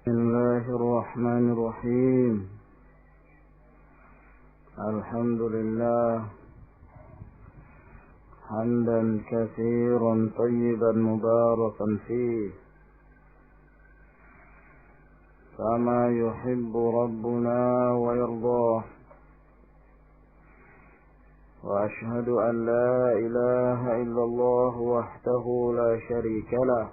بسم الله الرحمن الرحيم. الحمد لله حمدا كثيرا طيبا مباركا فيه كما يحب ربنا ويرضاه، وأشهد أن لا إله إلا الله وحده لا شريك له،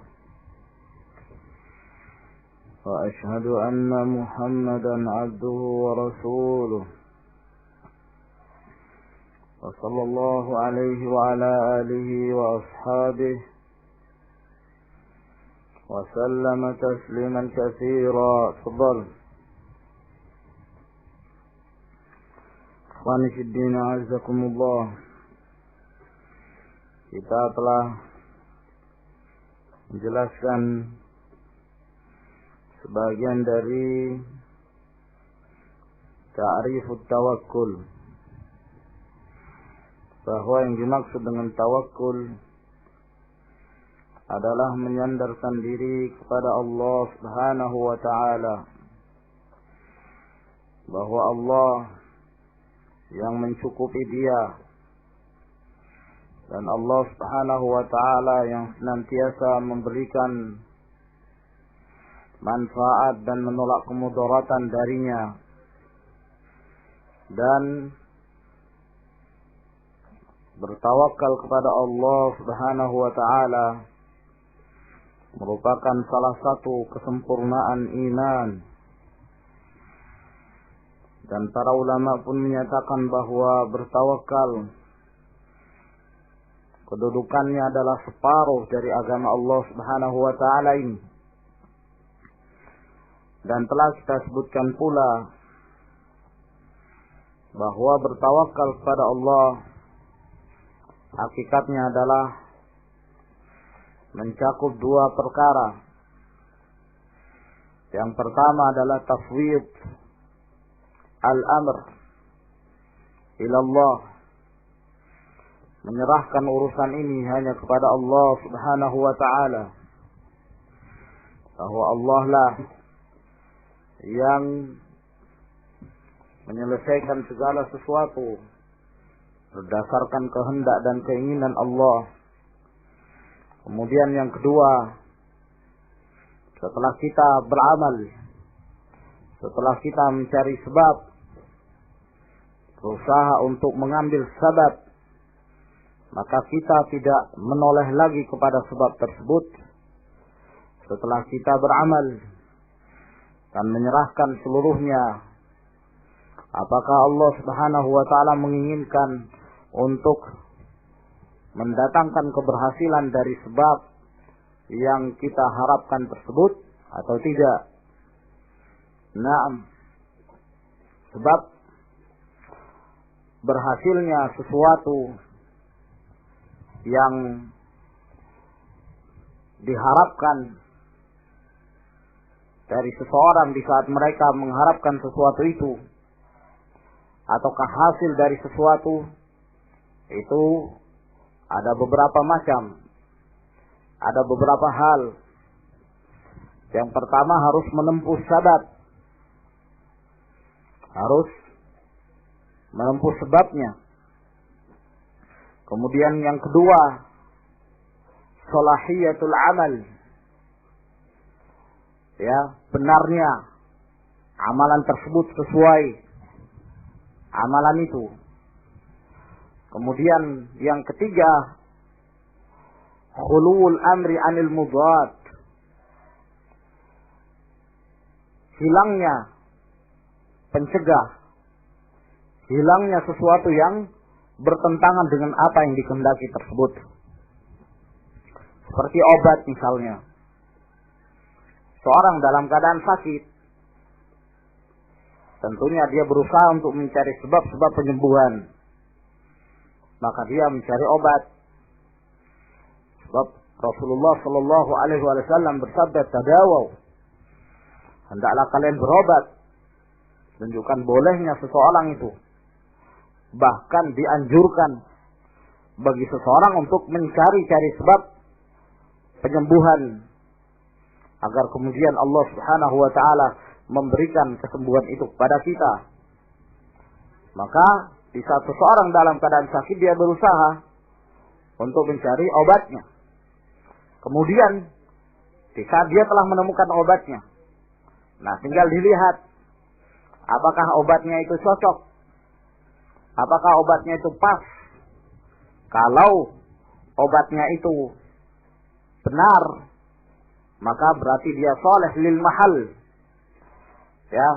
وأشهد أن محمدا عبده ورسوله، وصلى الله عليه وعلى آله وأصحابه وسلم تسليما كثيرا. تفضل. Ikhwani fi din, a'azzakumullah. Kita telah menjelaskan sebagian dari ta'rifut tawakkul, bahwa yang dimaksud dengan tawakkul adalah menyandarkan diri kepada Allah Subhanahu wa ta'ala, bahwa Allah yang mencukupi dia, dan Allah Subhanahu wa ta'ala yang senantiasa memberikan manfaat dan menolak kemudaratan darinya, dan bertawakal kepada Allah Subhanahu wa ta'ala merupakan salah satu kesempurnaan iman. Dan para ulama pun menyatakan bahwa bertawakal kedudukannya adalah separuh dari agama Allah Subhanahu wa ta'ala ini. Dan telah kita sebutkan pula bahwa bertawakal kepada Allah hakikatnya adalah mencakup dua perkara. Yang pertama adalah tafwid al-amr ila Allah, menyerahkan urusan ini hanya kepada Allah Subhanahu wa ta'ala, bahwa Allah lah yang menyelesaikan segala sesuatu berdasarkan kehendak dan keinginan Allah. Kemudian yang kedua, setelah kita beramal, setelah kita mencari sebab, berusaha untuk mengambil sebab, maka kita tidak menoleh lagi kepada sebab tersebut. Setelah kita beramal dan menyerahkan seluruhnya, apakah Allah Subhanahu wa ta'ala menginginkan untuk mendatangkan keberhasilan dari sebab yang kita harapkan tersebut atau tidak? Naam, sebab berhasilnya sesuatu yang diharapkan dari seseorang di saat mereka mengharapkan sesuatu itu, ataukah hasil dari sesuatu itu ada beberapa macam, ada beberapa hal. Yang pertama, harus menempuh sabab, harus menempuh sebabnya. Kemudian yang kedua, salahiyatul amal, ya, benarnya amalan tersebut sesuai amalan itu. Kemudian yang ketiga, khuluwul amri anil mudad, hilangnya pencegah, hilangnya sesuatu yang bertentangan dengan apa yang dikehendaki tersebut. Seperti obat misalnya, seorang dalam keadaan sakit, tentunya dia berusaha untuk mencari sebab-sebab penyembuhan, maka dia mencari obat. Sebab Rasulullah Shallallahu Alaihi Wasallam bersabda, "Tadawaw, hendaklah kalian berobat." Menunjukkan bolehnya seseorang itu, bahkan dianjurkan bagi seseorang untuk mencari-cari sebab penyembuhan agar kemudian Allah Subhanahu wa taala memberikan kesembuhan itu kepada kita. Maka di saat seseorang dalam keadaan sakit, dia berusaha untuk mencari obatnya. Kemudian di saat dia telah menemukan obatnya, nah tinggal dilihat apakah obatnya itu cocok, apakah obatnya itu pas. Kalau obatnya itu benar, maka berarti dia soleh lil mahal, ya,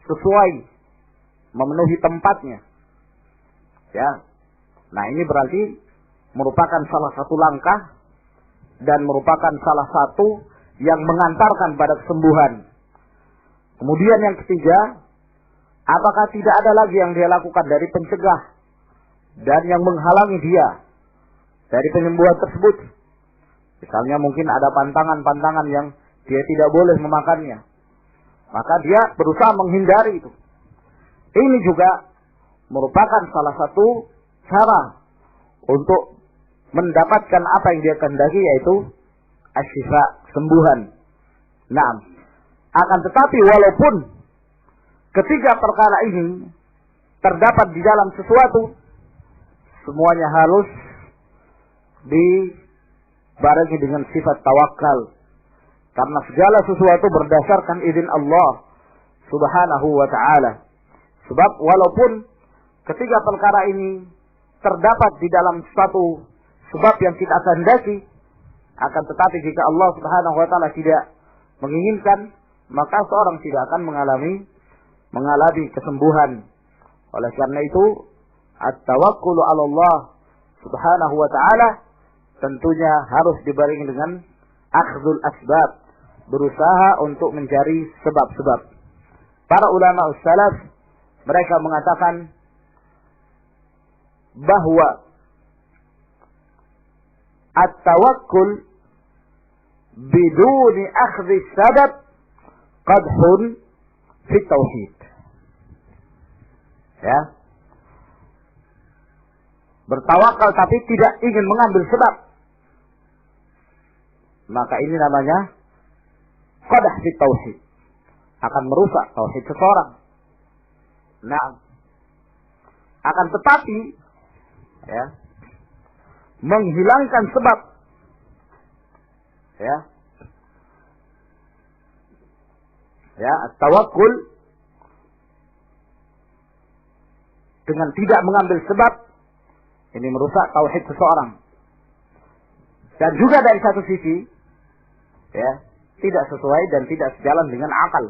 sesuai, memenuhi tempatnya, ya. Nah, ini berarti merupakan salah satu langkah dan merupakan salah satu yang mengantarkan pada kesembuhan. Kemudian yang ketiga, apakah tidak ada lagi yang dia lakukan dari pencegah dan yang menghalangi dia dari penyembuhan tersebut? Misalnya mungkin ada pantangan-pantangan yang dia tidak boleh memakannya, maka dia berusaha menghindari itu. Ini juga merupakan salah satu cara untuk mendapatkan apa yang dia kehendaki, yaitu asy-syifa, kesembuhan. Nah, akan tetapi walaupun ketiga perkara ini terdapat di dalam sesuatu, semuanya harus dibarengi dengan sifat tawakal. Karena segala sesuatu berdasarkan izin Allah Subhanahu wa ta'ala. Sebab walaupun ketiga perkara ini terdapat di dalam suatu sebab yang kita kehendaki, akan tetapi jika Allah Subhanahu wa ta'ala tidak menginginkan, maka seorang tidak akan mengalami kesembuhan. Oleh karena itu, at-tawakkulu 'ala Allah Subhanahu wa ta'ala tentunya harus dibarengi dengan akhdhul asbab, berusaha untuk mencari sebab-sebab. Para ulama salaf mereka mengatakan bahwa at-tawakkul biduni akhdhi sabab qadhun fi tauhid. Ya. Bertawakal tapi tidak ingin mengambil sebab, maka ini namanya qadah fi tauhid, akan merusak tauhid seseorang. Nah, akan tetapi ya, menghilangkan sebab, ya, tawakkul dengan tidak mengambil sebab, ini merusak tauhid seseorang. Dan juga dari satu sisi, ya, tidak sesuai dan tidak sejalan dengan akal.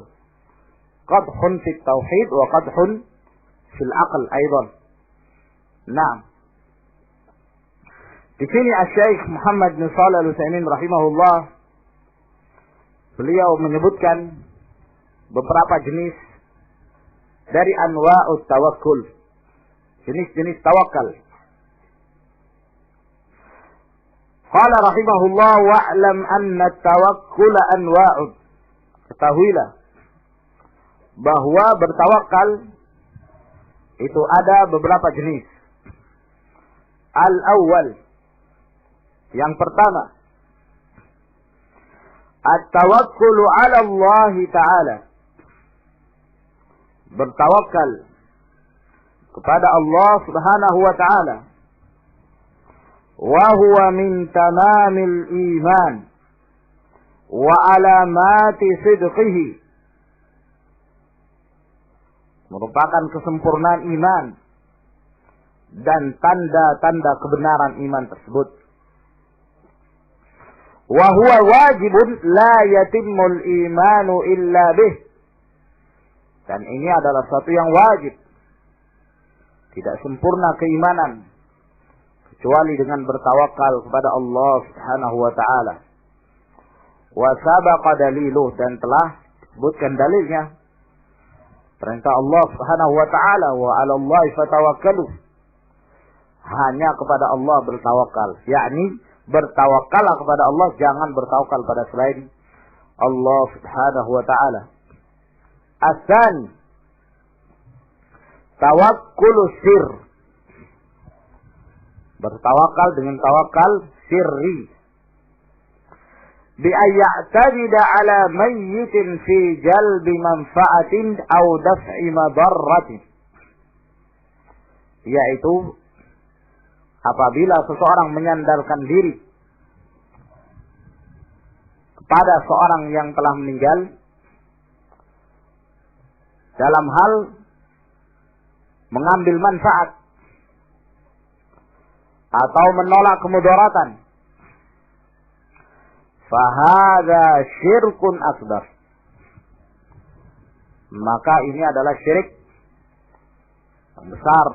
Qadhun fit tauhid wa qadhun fil aql aidan. Nah, di sini Asy-Syaikh Muhammad bin Shalih Al-Utsaimin rahimahullah, beliau menyebutkan beberapa jenis dari anwa'ut tawakkul, jenis-jenis tawakal. Qala rahimahullah wa'lam anna at-tawakkul anwa'ud. Ketahuilah bahwa bertawakal itu ada beberapa jenis. Al-awwal, yang pertama, at-tawakkulu 'ala Allah Ta'ala, bertawakal kepada Allah Subhanahu wa Ta'ala. Wa huwa min tamamil iman wa alamati sidqihi, merupakan kesempurnaan iman dan tanda-tanda kebenaran iman tersebut. Wa huwa wajibun la yatimmul imanu illa bih, dan ini adalah satu yang wajib, tidak sempurna keimanan kecuali dengan bertawakal kepada Allah Subhanahu wa ta'ala. Wa sabaqa daliluh, dan telah disebutkan dalilnya, perintah Allah Subhanahu wa ta'ala, wa 'ala Allahi fatawakkalu, hanya kepada Allah bertawakal, yakni bertawakallah kepada Allah, jangan bertawakal pada selain Allah Subhanahu wa ta'ala. As-tsani, tawakkul sir, bertawakal dengan tawakal sirri. bi ayya'tamida ala mayyitin fi jalbi manfa'atin aw daf'i madarratin, yaitu apabila seseorang menyandarkan diri kepada seorang yang telah meninggal dalam hal mengambil manfaat atau menolak kemudaratan, fahadha syirkun akbar, maka ini adalah syirik yang besar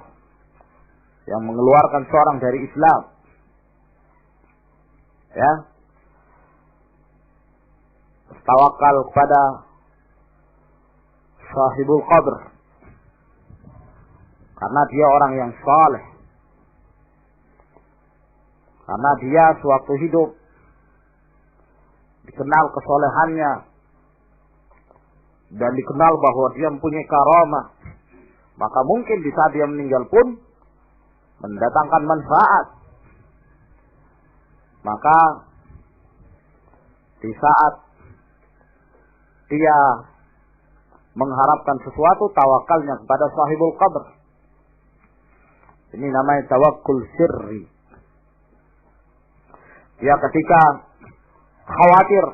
yang mengeluarkan seorang dari Islam. Ya, tawakal kepada sahibul qabr karena dia orang yang saleh, karena dia sewaktu hidup dikenal kesolehannya dan dikenal bahwa dia mempunyai karamah, maka mungkin di saat dia meninggal pun mendatangkan manfaat. Maka di saat dia mengharapkan sesuatu, tawakalnya kepada sahibul qabr. Ini namanya tawakkul sirri. Dia ketika khawatir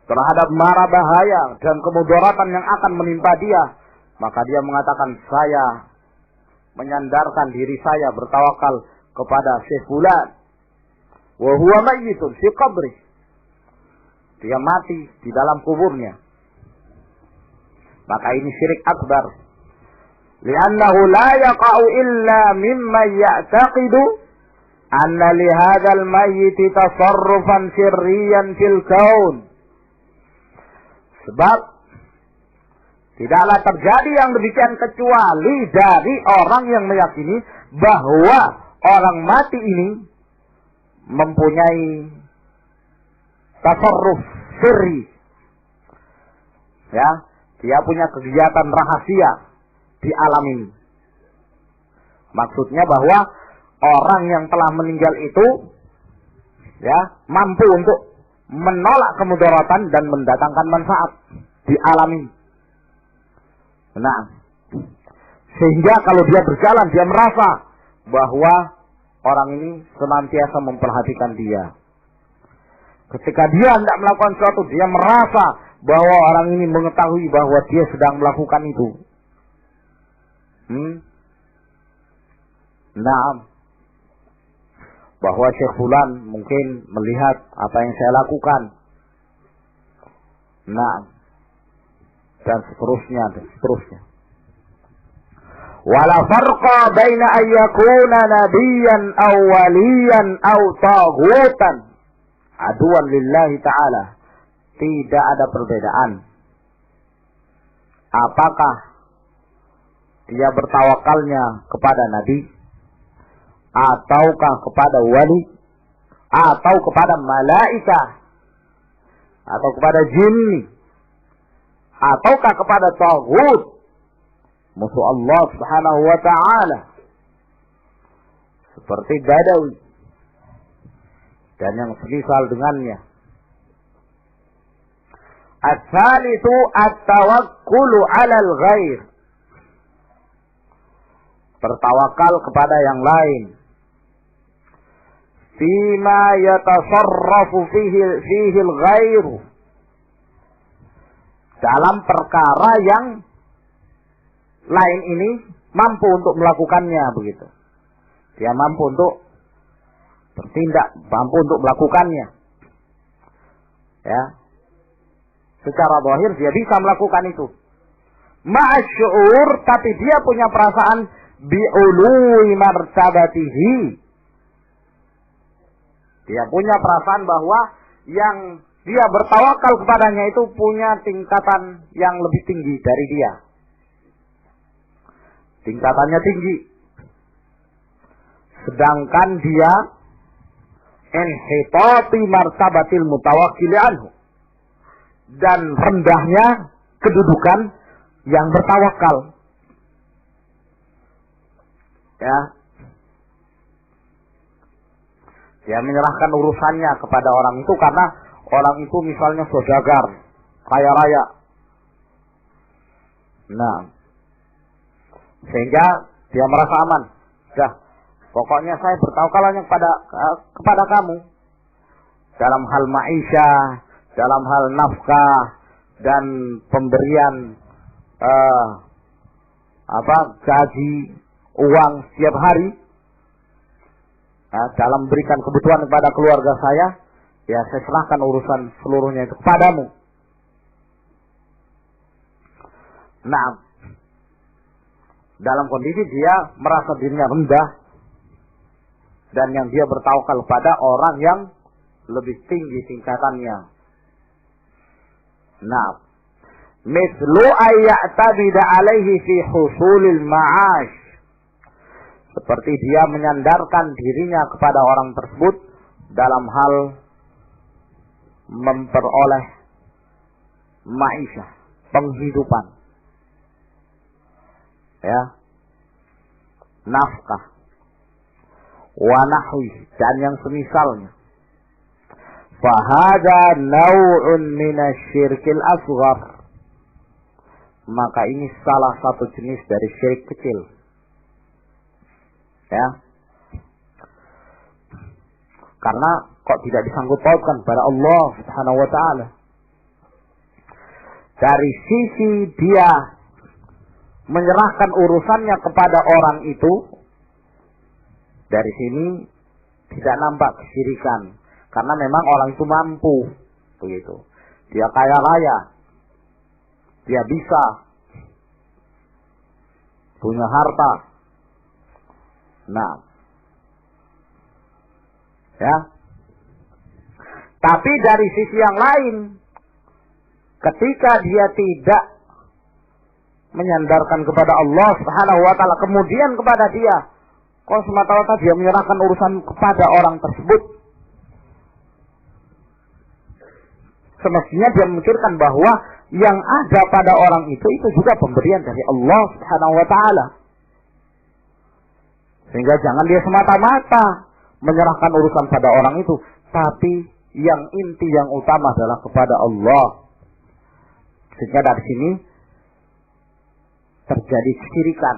terhadap mara bahaya dan kemudaratan yang akan menimpa dia, maka dia mengatakan, saya menyandarkan diri saya bertawakal kepada Syekh Fulan wa huwa mayyitun fi qabri, dia mati di dalam kuburnya. Maka ini syirik akbar, li'annahu la yaqa'u illa mimman ya'taqidu anna li hadzal mayyiti tasarrufan sirriyan fil kaun. Sebab tidaklah terjadi yang demikian kecuali dari orang yang meyakini bahwa orang mati ini mempunyai tasarruf sirri. Ya, dia punya kegiatan rahasia di alam ini. Maksudnya bahwa orang yang telah meninggal itu ya mampu untuk menolak kemudaratan dan mendatangkan manfaat di alam ini. Nah, sehingga kalau dia berjalan, dia merasa bahwa orang ini senantiasa memperhatikan dia. Ketika dia hendak melakukan sesuatu, dia merasa bahwa orang ini mengetahui bahwa dia sedang melakukan itu. Nah, bahwa Syekh Fulan mungkin melihat apa yang saya lakukan. Nah, dan seterusnya dan seterusnya. Wala farqa baina an yakuna nabiyyan aw waliyan aw taghutan aduan lillahi ta'ala. Tidak ada perbedaan apakah dia bertawakalnya kepada nabi, ataukah kepada wali, atau kepada malaikah, atau kepada jin, ataukah kepada taghut, musuh Allah Subhanahu wa ta'ala, seperti Badawi dan yang semisal dengannya. Ats-tsalitsu at-tawakkulu 'alal ghair, bertawakal kepada yang lain. Fima yatasarrafu fihi al-ghair, dalam perkara yang lain ini mampu untuk melakukannya, begitu. Dia mampu untuk bertindak, mampu untuk melakukannya. Ya. Secara zahir dia bisa melakukan itu. Ma'asy'ur, tapi dia punya perasaan bi'ului martabatihi. Dia punya perasaan bahwa yang dia bertawakal kepadanya itu punya tingkatan yang lebih tinggi dari dia. Tingkatannya tinggi. Sedangkan dia inhitati martabatil mutawakkil anhu, dan rendahnya kedudukan yang bertawakal. Ya. Dia menyerahkan urusannya kepada orang itu karena orang itu misalnya saudagar, kaya raya. Nah, sehingga dia merasa aman. Dah, pokoknya saya bertawakalnya kepada kamu dalam hal ma'isyah, dalam hal nafkah dan pemberian gaji, uang setiap hari. Dalam memberikan kebutuhan kepada keluarga saya, ya saya serahkan urusan seluruhnya itu kepadamu. Nah, dalam kondisi dia merasa dirinya rendah dan yang dia bertawakal pada orang yang lebih tinggi tingkatannya. Nah, mislu ayya'tabida alaihi fi husulil ma'ash, seperti dia menyandarkan dirinya kepada orang tersebut dalam hal memperoleh ma'isyah, penghidupan, ya, nafkah, wa nahwi, dan yang semisalnya. Fahada naw'un minasyirkil asghar, maka ini salah satu jenis dari syirik kecil. Ya, karena kok tidak disangkut pautkan kepada Allah Subhanahu wa ta'ala. Dari sisi dia menyerahkan urusannya kepada orang itu, dari sini tidak nampak kesyirikan, karena memang orang itu mampu, begitu. Dia kaya raya, dia bisa punya harta. Nah, ya. Tapi dari sisi yang lain, ketika dia tidak menyandarkan kepada Allah Subhanahu wa ta'ala, kemudian kepada dia, kok semata-mata dia menyerahkan urusan kepada orang tersebut, semestinya dia memikirkan bahwa yang ada pada orang itu juga pemberian dari Allah Subhanahu wa ta'ala. Sehingga jangan dia semata-mata menyerahkan urusan pada orang itu, tapi yang inti, yang utama adalah kepada Allah. Sehingga dari sini terjadi kesyirikan.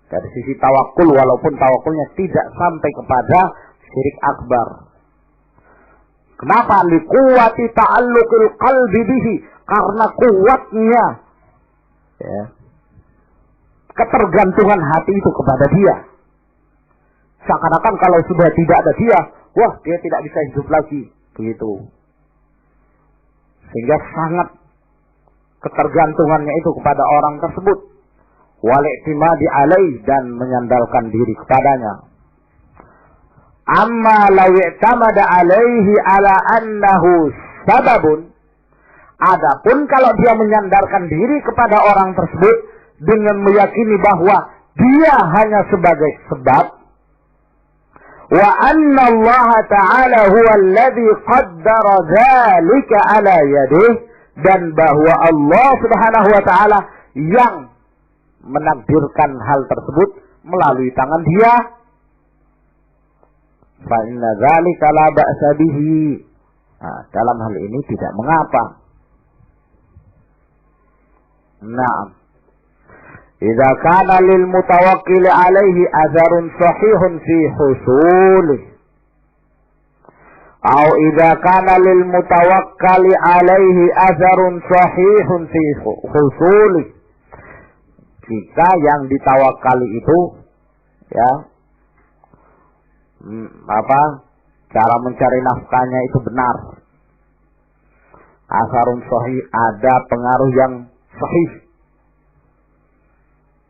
Dari sisi tawakul, walaupun tawakulnya tidak sampai kepada syirik akbar. Kenapa? Liquwati ta'alluqil qalbi bihi, karena kuatnya, ya, ketergantungan hati itu kepada dia. Seakan-akan kalau sudah tidak ada dia, wah, dia tidak bisa hidup lagi, begitu. Sehingga sangat ketergantungannya itu kepada orang tersebut, wal-i'timadi alaih, dan menyandalkan diri kepadanya. Amma law i'tamada alaihi ala annahu sababun, adapun kalau dia menyandarkan diri kepada orang tersebut dengan meyakini bahwa dia hanya sebagai sebab, wa anna Allah ta'ala huwa alladhi qaddara dzalika ala yadihi, dan bahwa Allah Subhanahu wa ta'ala yang menakdirkan hal tersebut melalui tangan dia, fa inna dzalika la ba'sa bihi. Nah, dalam hal ini tidak mengapa. Naam. Idza kana lil mutawakkil alaihi azarun sahihun fi husuli, atau idza kana lil mutawakkal alaihi azarun sahihun fi husuli, jika yang ditawakali itu, ya, cara mencari nafkahnya itu benar, azarun sahih, ada pengaruh yang sahih,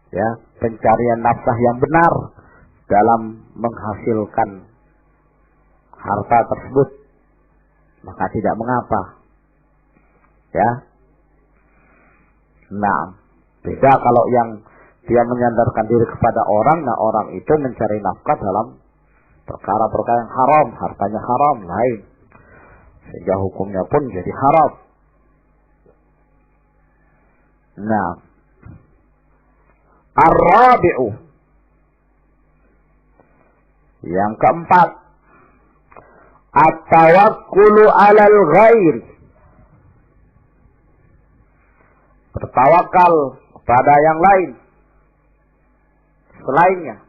ya, pencarian nafkah yang benar dalam menghasilkan harta tersebut, maka tidak mengapa, ya. Nah, beda kalau yang dia menyandarkan diri kepada orang, nah orang itu mencari nafkah dalam perkara-perkara yang haram, hartanya haram, lain, sehingga hukumnya pun jadi haram. Nah, ar-rabi'u, Yang keempat, at-tawakkulu 'alal ghair. Bertawakal kepada yang lain selainnya.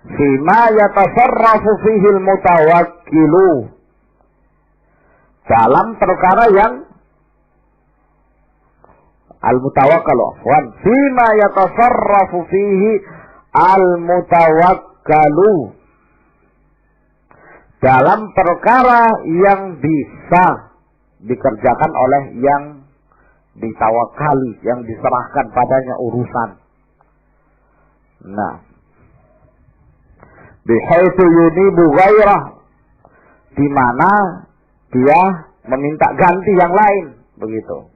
Fima yatasarrafu fihi al-mutawakkilu. Dalam perkara yang al-mutawakkalu afwan. Fima yatasarrafu fihi al-mutawakkalu. Dalam perkara yang bisa dikerjakan oleh yang ditawakali, yang diserahkan padanya urusan. Nah, bihaitsu yunibu ghairah, di mana dia meminta ganti yang lain, begitu.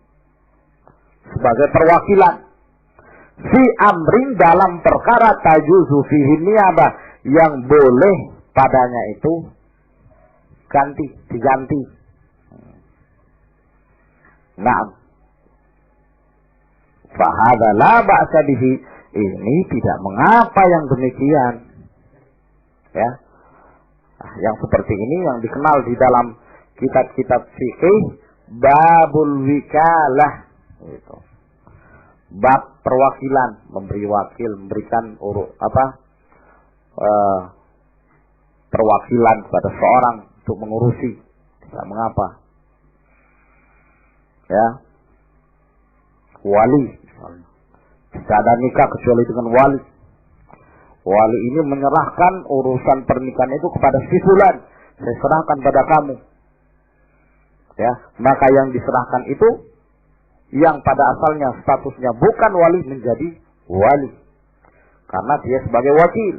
Sebagai perwakilan. Fi amrin, dalam perkara tajuzu fihi niyabah, yang boleh padanya itu diganti. Nah, fahadha la ba'sa bihi, ini tidak mengapa yang demikian. Ya. Yang seperti ini yang dikenal di dalam kitab-kitab fikih babul wikalah, gitu. Bab perwakilan, memberi wakil, memberikan perwakilan kepada seorang untuk mengurusi, tidak mengapa. Ya. Wali misalnya, tidak ada nikah kecuali dengan wali. Wali ini menyerahkan urusan pernikahan itu kepada si fulan, saya serahkan pada kamu. Ya, maka yang diserahkan itu yang pada asalnya statusnya bukan wali menjadi wali, karena dia sebagai wakil.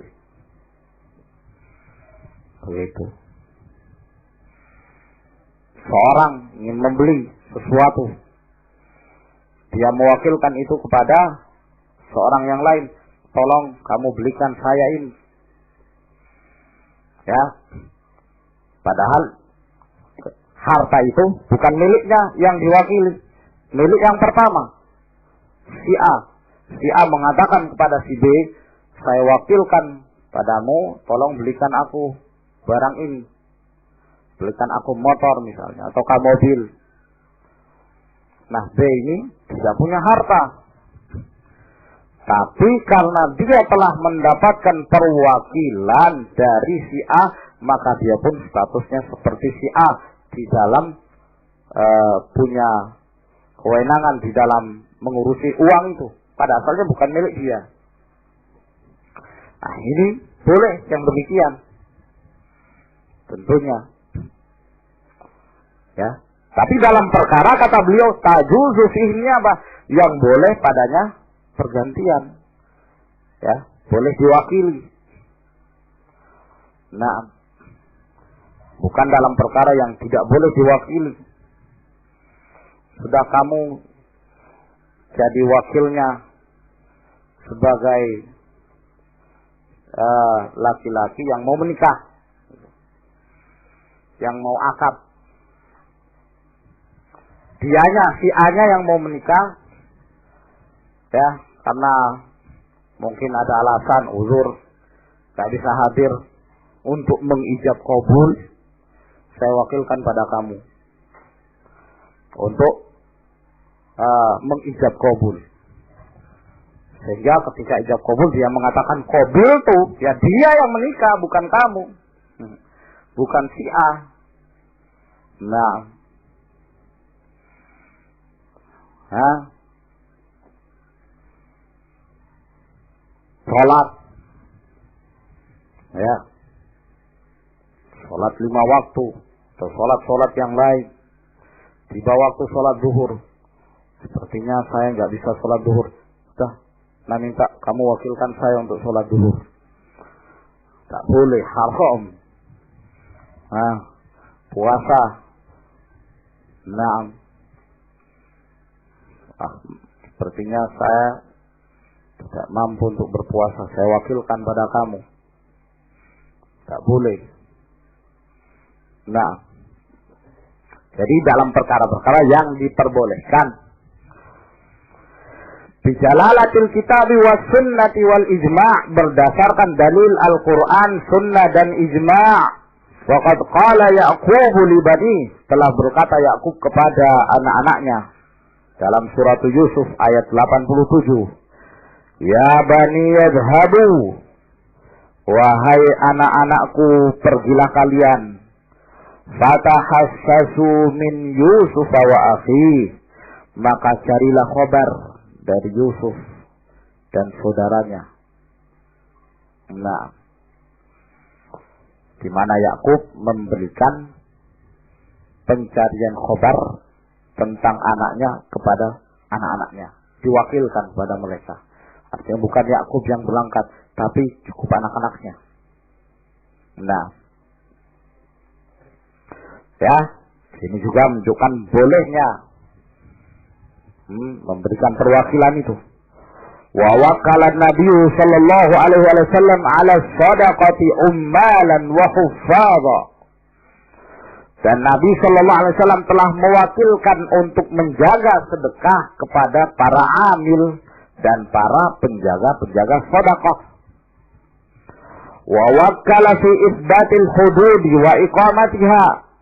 Begitu. Seorang ingin membeli sesuatu, dia mewakilkan itu kepada seorang yang lain. Tolong kamu belikan saya ini. Ya. Padahal harta itu bukan miliknya yang diwakili. Milik yang pertama. Si A. Si A mengatakan kepada si B, saya wakilkan padamu, tolong belikan aku barang ini. Belikan aku motor misalnya, ataukah mobil. Nah, B ini tidak punya harta. Tapi karena dia telah mendapatkan perwakilan dari si A, maka dia pun statusnya seperti si A di dalam punya kewenangan di dalam mengurusi uang itu. Pada asalnya bukan milik dia. Nah, ini boleh yang demikian. Tentunya. Ya. Tapi dalam perkara kata beliau tajuzu fihi apa? Yang boleh padanya pergantian. Ya, boleh diwakili. Nah, bukan dalam perkara yang tidak boleh diwakili. Sudah kamu jadi wakilnya sebagai laki-laki yang mau menikah, yang mau akad. Dianya, si A-nya yang mau menikah, ya, karena mungkin ada alasan, uzur, tak bisa hadir untuk mengijab kabul, saya wakilkan pada kamu untuk mengijab kabul. Sehingga ketika ijab kabul dia mengatakan kabul tuh, ya dia yang menikah, bukan kamu, bukan si A. Nah, sholat, ya, sholat 5 waktu, atau sholat yang lain. Tiba waktu sholat zuhur, sepertinya saya nggak bisa sholat zuhur. Sudah, nah minta kamu wakilkan saya untuk sholat zuhur. Tak boleh, haram. Nah, puasa, nah, sepertinya saya tidak mampu untuk berpuasa, saya wakilkan pada kamu. Tak boleh. Nah, jadi dalam perkara-perkara yang diperbolehkan. Bijalalatil kitabi was sunnati wal ijma', berdasarkan dalil Al-Quran, sunnah dan ijma'. Waqad qala Ya'qub li bani, telah berkata Ya'qub kepada anak-anaknya dalam surat Yusuf ayat 87. Ya bani yadhabu, wahai anak-anakku, pergilah kalian. Fatahassasu min Yusuf wa akhi, maka carilah khabar dari Yusuf dan saudaranya. Nah, di mana Yakub memberikan pencarian khabar tentang anaknya kepada anak-anaknya, diwakilkan kepada mereka. Artinya bukan Yakub yang berangkat, tapi cukup anak-anaknya. Nah, ya, ini juga menunjukkan bolehnya memberikan perwakilan itu. Wa wakala Nabi sallallahu alaihi wasallam ala sadaqati ummalan wa huffadha. Dan Nabi sallallahu alaihi wasallam telah mewakilkan untuk menjaga sedekah kepada para amil dan para penjaga-penjaga sedekah. Wa wakala fi isbatil hudud wa iqamatiha.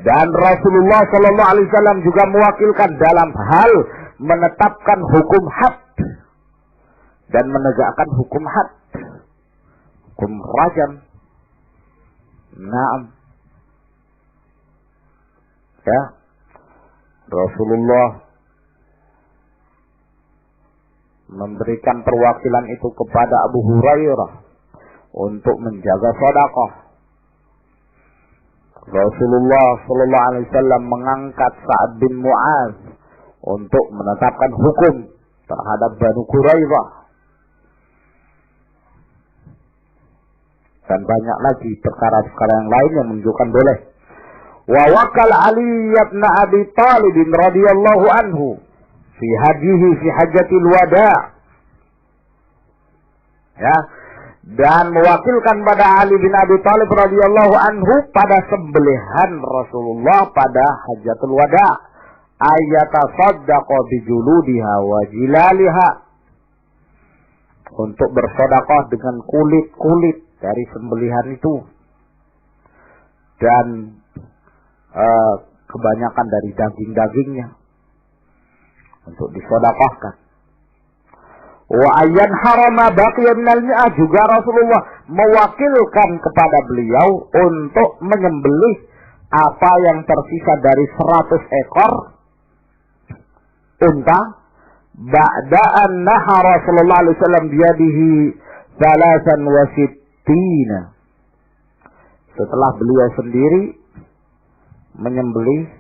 Dan Rasulullah sallallahu alaihi wasallam juga mewakilkan dalam hal menetapkan hukum had dan menegakkan hukum had, hukum rajam. Naam. Ya. Rasulullah memberikan perwakilan itu kepada Abu Hurairah untuk menjaga sedekah. Rasulullah sallallahu alaihi wasallam mengangkat Sa'ad bin Mu'az untuk menetapkan hukum terhadap Banu Quraidah. Dan banyak lagi perkara-perkara yang lain yang menunjukkan boleh. Wa wakal Ali ibn Abi Talib radhiyallahu anhu fi hadihi fi hajjatil wada'. Ya, dan mewakilkan pada Ali bin Abi Talib radhiyallahu anhu pada sembelihan Rasulullah pada Hajjatul Wada', ayatasaddaqa bijuludiha wa jilaliha, untuk bersedekah dengan kulit-kulit dari sembelihan itu dan kebanyakan dari daging-dagingnya untuk disedekahkan. Wa ayyan harama baqiya minal mi'ah, juga Rasulullah mewakilkan kepada beliau untuk menyembelih apa yang tersisa dari 100 ekor unta. Ba'da an nahara sallallahu alaihi wasallam biyadihi 63. Setelah beliau sendiri menyembelih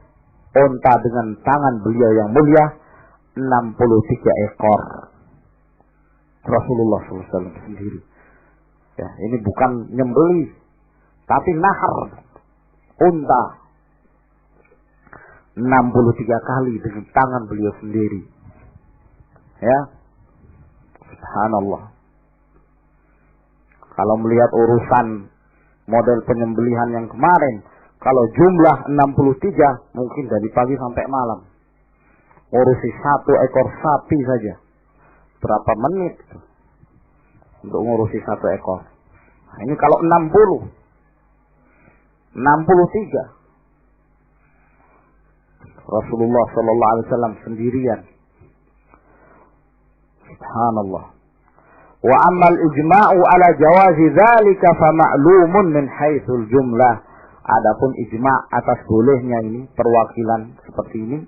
unta dengan tangan beliau yang mulia 63 ekor. Rasulullah SAW sendiri. Ya, ini bukan nyembelih, tapi nahar unta 63 kali dengan tangan beliau sendiri. Ya, subhanallah. Kalau melihat urusan model penyembelihan yang kemarin, kalau jumlah 63 mungkin dari pagi sampai malam. Urusi 1 ekor sapi saja berapa menit untuk ngurusi 1 ekor. Nah, ini kalau 63 Rasulullah sallallahu alaihi wasallam sendirian. Subhanallah. Wa ammal ijma'u ala jawazi dzalika fa ma'lumun min haitsul jumlah. Adapun ijma' atas bolehnya ini perwakilan seperti ini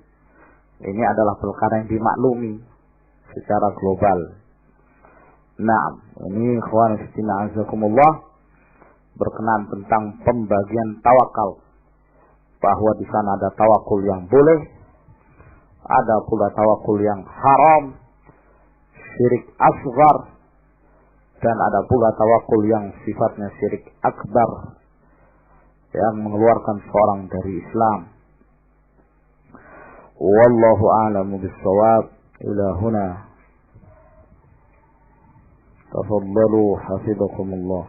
adalah perkara yang dimaklumi secara global. Nah, ini ikhwan fillah azakumullah berkenaan tentang pembagian tawakal, bahwa di sana ada tawakul yang boleh, ada pula tawakul yang haram, syirik asghar, dan ada pula tawakul yang sifatnya syirik akbar yang mengeluarkan seorang dari Islam. Wallahu a'lamu bis-shawab. إلى هنا تفضلوا حفظكم الله.